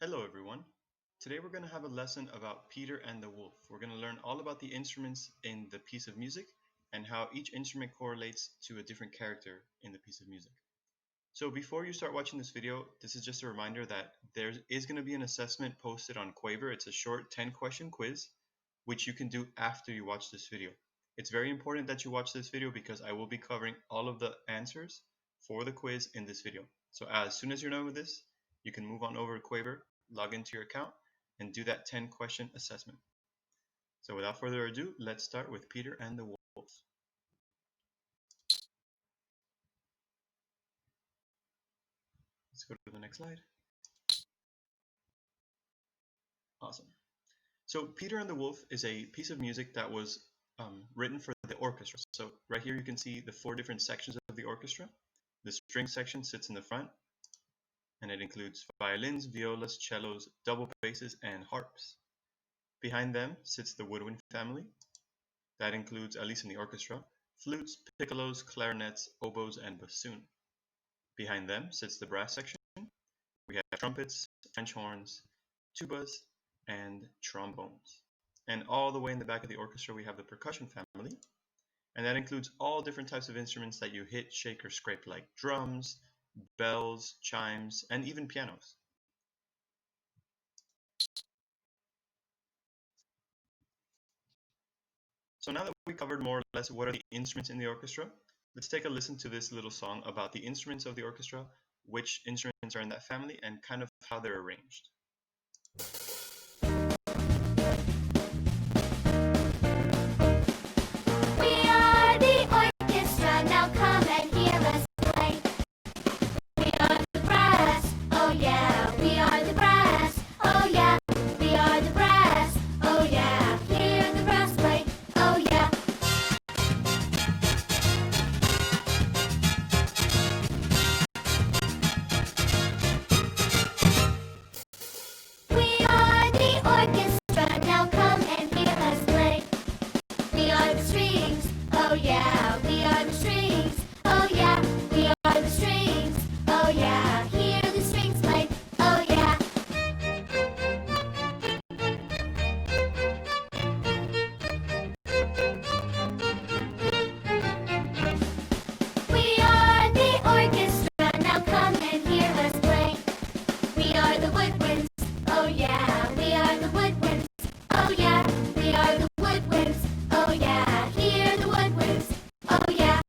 Hello everyone. Today we're going to have a lesson about Peter and the Wolf. We're going to learn all about the instruments in the piece of music and how each instrument correlates to a different character in the piece of music. So before you start watching this video, this is just a reminder that there is going to be an assessment posted on Quaver. It's a short 10-question quiz, which you can do after you watch this video. It's very important that you watch this video because I will be covering all of the answers for the quiz in this video. So as soon as you're done with this, you can move on over to Quaver, log into your account, and do that 10-question assessment. So without further ado, let's start with Peter and the Wolf. Let's go to the next slide. Awesome. So Peter and the Wolf is a piece of music that was written for the orchestra. So right here you can see the 4 different sections of the orchestra. The string section sits in the front, and it includes violins, violas, cellos, double basses, and harps. Behind them sits the woodwind family. That includes, at least in the orchestra, flutes, piccolos, clarinets, oboes, and bassoon. Behind them sits the brass section. We have trumpets, French horns, tubas, and trombones. And all the way in the back of the orchestra, we have the percussion family. And that includes all different types of instruments that you hit, shake, or scrape, like drums, bells, chimes, and even pianos. So now that we covered more or less what are the instruments in the orchestra, let's take a listen to this little song about the instruments of the orchestra, which instruments are in that family, and kind of how they're arranged. We are the orchestra, now come and hear us play. We are the brass, oh yeah, we are the brass, oh yeah, we are the brass, oh yeah, hear the brass play, oh yeah. We are the orchestra, now come and hear us play. We are the strings, oh yeah, we are the strings, oh yeah, we are the strings, oh yeah, hear the strings play, oh yeah. We are the orchestra, now come and hear us play. We are the woodwinds, oh yeah, we are the woodwinds, oh yeah, we are the woodwinds, oh yeah, hear the woodwinds, oh yeah.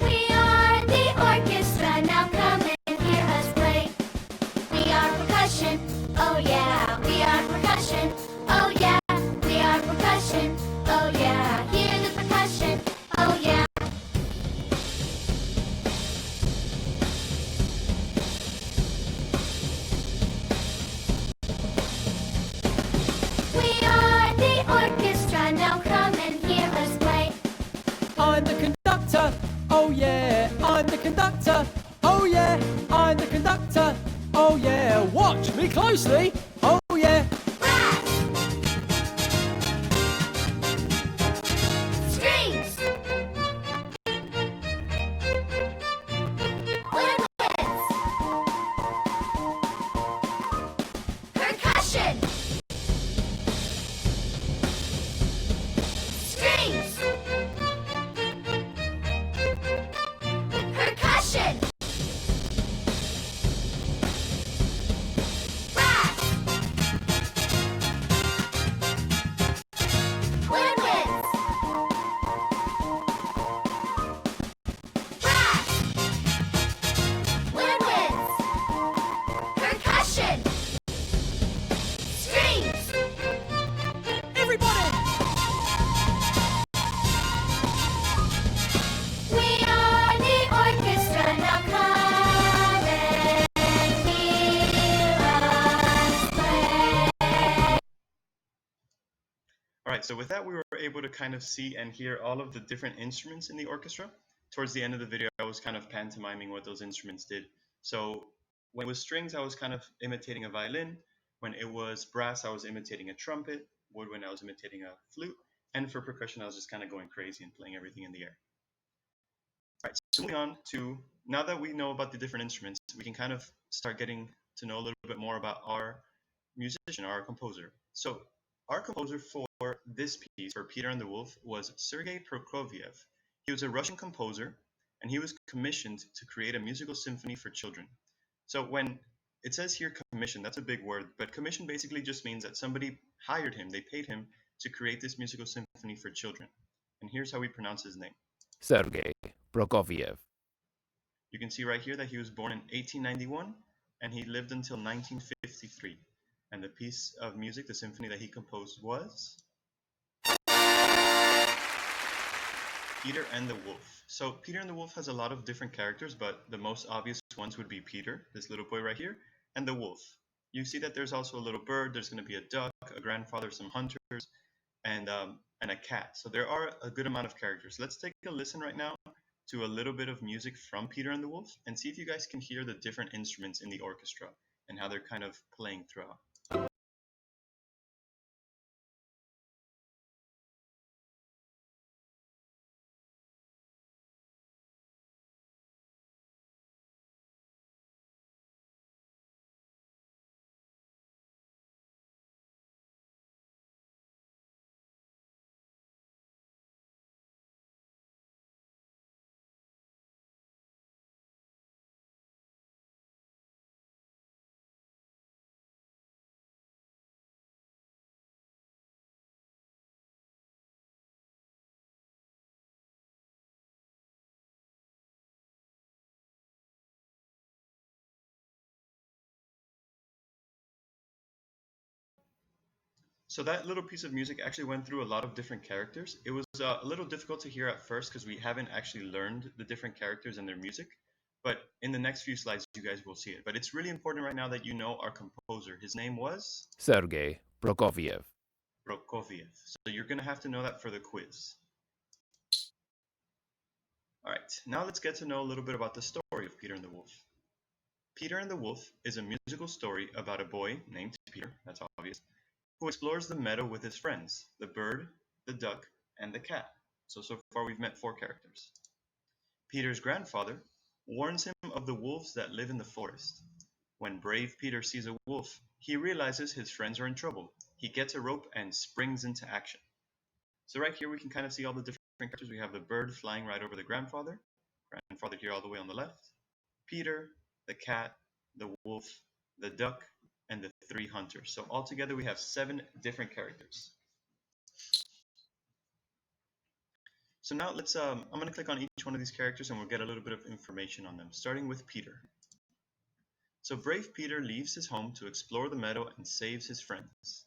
We are the orchestra, now come and hear us play. We are percussion, oh yeah, we are percussion, oh yeah, we are percussion, oh yeah, hear the percussion, oh yeah. We are the orchestra, now come and hear us play. I'm the conductor, oh yeah, I'm the conductor, oh yeah, I'm the conductor, oh yeah, watch me closely, oh yeah. Brass, strings, woodwinds, percussion, strings, percussion, brass, woodwinds, brass, woodwinds, percussion, strings. Everybody! We are the orchestra, now come and hear us play. All right, so with that, we were able to kind of see and hear all of the different instruments in the orchestra. Towards the end of the video, I was kind of pantomiming what those instruments did. So when it was strings, I was kind of imitating a violin. When it was brass, I was imitating a trumpet. Woodwind, I was imitating a flute. And for percussion, I was just kind of going crazy and playing everything in the air. All right, so moving on to, now that we know about the different instruments, we can kind of start getting to know a little bit more about our musician, our composer. So our composer for this piece, for Peter and the Wolf, was Sergei Prokofiev. He was a Russian composer, and he was commissioned to create a musical symphony for children. So when it says here commission, that's a big word, but commission basically just means that somebody hired him, they paid him to create this musical symphony for children. And here's how we pronounce his name. Sergei Prokofiev. You can see right here that he was born in 1891 and he lived until 1953. And the piece of music, the symphony that he composed, was Peter and the Wolf. So Peter and the Wolf has a lot of different characters, but the most obvious ones would be Peter, this little boy right here, and the wolf. You see that there's also a little bird, there's going to be a duck, a grandfather, some hunters, and a cat. So there are a good amount of characters. Let's take a listen right now to a little bit of music from Peter and the Wolf and see if you guys can hear the different instruments in the orchestra and how they're kind of playing throughout. So that little piece of music actually went through a lot of different characters. It was a little difficult to hear at first because we haven't actually learned the different characters and their music. But in the next few slides, you guys will see it. But it's really important right now that you know our composer. His name was Sergei Prokofiev. Prokofiev. So you're going to have to know that for the quiz. All right, now let's get to know a little bit about the story of Peter and the Wolf. Peter and the Wolf is a musical story about a boy named Peter, that's obvious, who explores the meadow with his friends, the bird, the duck, and the cat. So far we've met 4 characters. Peter's grandfather warns him of the wolves that live in the forest. When brave Peter sees a wolf, he realizes his friends are in trouble. He gets a rope and springs into action. So right here we can kind of see all the different characters. We have the bird flying right over the grandfather here all the way on the left, Peter, the cat, the wolf, the duck, and the 3 hunters. So altogether we have 7 different characters. So now let's I'm going to click on each one of these characters and we'll get a little bit of information on them, starting with Peter. So brave Peter leaves his home to explore the meadow and saves his friends.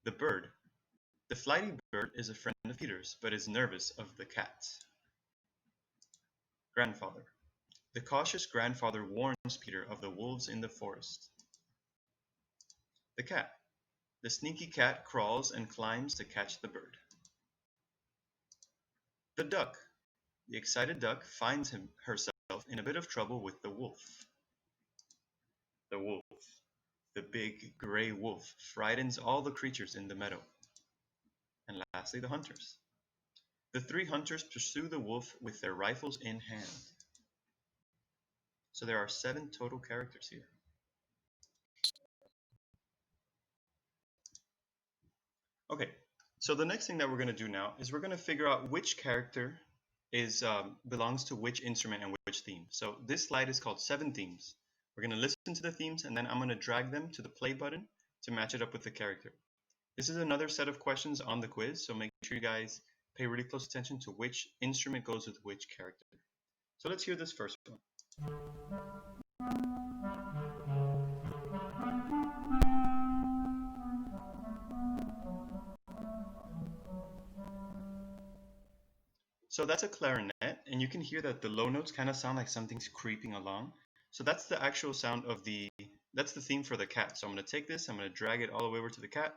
The bird. The flighty bird is a friend of Peter's, but is nervous of the cat. Grandfather. The cautious grandfather warns Peter of the wolves in the forest. The cat. The sneaky cat crawls and climbs to catch the bird. The duck. The excited duck finds herself in a bit of trouble with the wolf. The wolf. The big gray wolf frightens all the creatures in the meadow. And lastly, the hunters. The 3 hunters pursue the wolf with their rifles in hand. So there are 7 total characters here. Okay, so the next thing that we're going to do now is we're going to figure out which character belongs to which instrument and which theme. So this slide is called 7 themes. We're going to listen to the themes and then I'm going to drag them to the play button to match it up with the character. This is another set of questions on the quiz, so make sure you guys pay really close attention to which instrument goes with which character. So let's hear this first one. So that's a clarinet, and you can hear that the low notes kind of sound like something's creeping along. So that's the actual sound of that's the theme for the cat. So I'm going to take this, I'm going to drag it all the way over to the cat.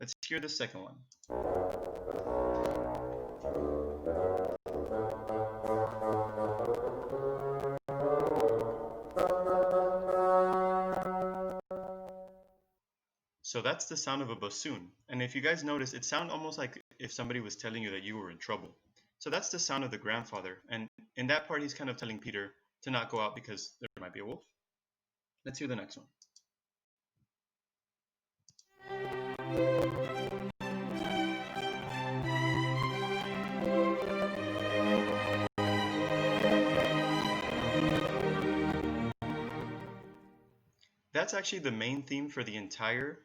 Let's hear the second one. So that's the sound of a bassoon. And if you guys notice, it sounds almost like if somebody was telling you that you were in trouble. So that's the sound of the grandfather. And in that part, he's kind of telling Peter to not go out because there might be a wolf. Let's hear the next one. That's actually the main theme for the entire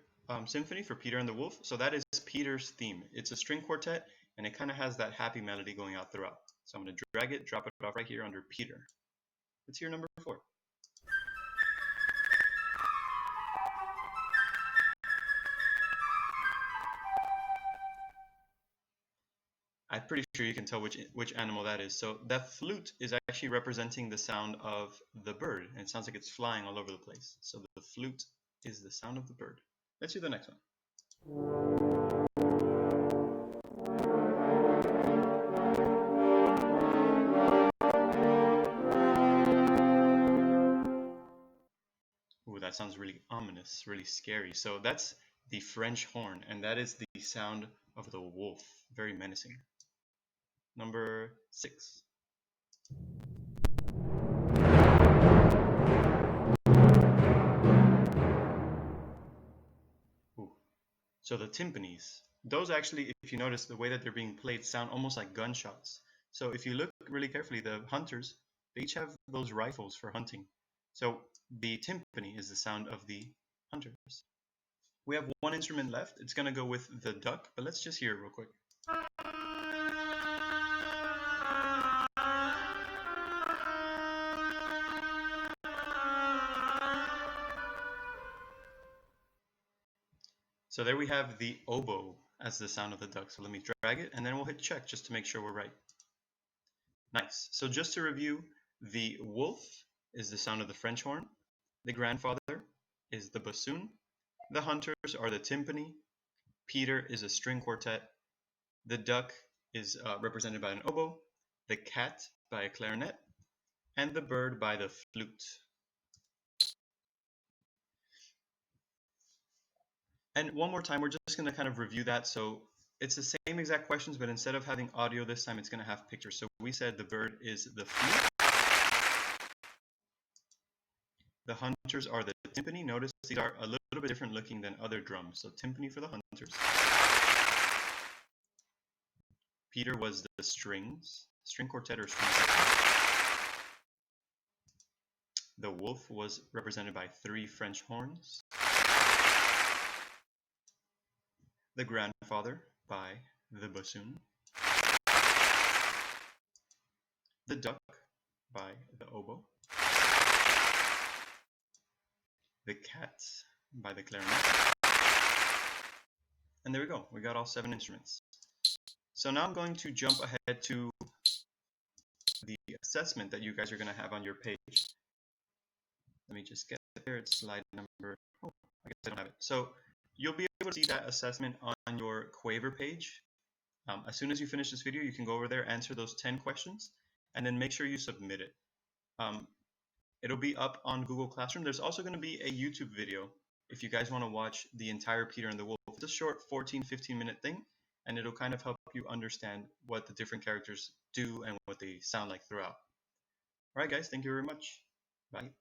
symphony for Peter and the Wolf. So that is Peter's theme. It's a string quartet, and it kind of has that happy melody going out throughout. So I'm going to drag it, drop it off right here under Peter. Let's hear number 4. I'm pretty sure you can tell which animal that is. So that flute is actually representing the sound of the bird, and it sounds like it's flying all over the place. So the flute is the sound of the bird. Let's do the next one. Ooh, that sounds really ominous, really scary. So that's the French horn, and that is the sound of the wolf. Very menacing. Number 6. Ooh. So the timpanis, those actually, if you notice the way that they're being played, sound almost like gunshots. So if you look really carefully, the hunters, they each have those rifles for hunting. So the timpani is the sound of the hunters. We have one instrument left. It's going to go with the duck, but let's just hear it real quick. So there we have the oboe as the sound of the duck. So let me drag it, and then we'll hit check just to make sure we're right. Nice. So just to review, the wolf is the sound of the French horn. The grandfather is the bassoon. The hunters are the timpani. Peter is a string quartet. The duck is represented by an oboe. The cat by a clarinet. And the bird by the flute. And one more time, we're just going to kind of review that. So it's the same exact questions, but instead of having audio this time, it's going to have pictures. So we said the bird is the flute. The hunters are the timpani. Notice these are a little bit different looking than other drums. So timpani for the hunters. Peter was the strings, string quartet or string quartet. The wolf was represented by 3 French horns. The grandfather by the bassoon. The duck by the oboe. The cat by the clarinet. And there we go. We got all 7 instruments. So now I'm going to jump ahead to the assessment that you guys are going to have on your page. Let me just get there. It's slide number, oh, I guess I don't have it. So you'll be able to see that assessment on your Quaver page. As soon as you finish this video, you can go over there, answer those 10 questions, and then make sure you submit it. It'll be up on Google Classroom. There's also going to be a YouTube video if you guys want to watch the entire Peter and the Wolf. It's a short 14-15 minute thing, and it'll kind of help you understand what the different characters do and what they sound like throughout. All right, guys, thank you very much. Bye.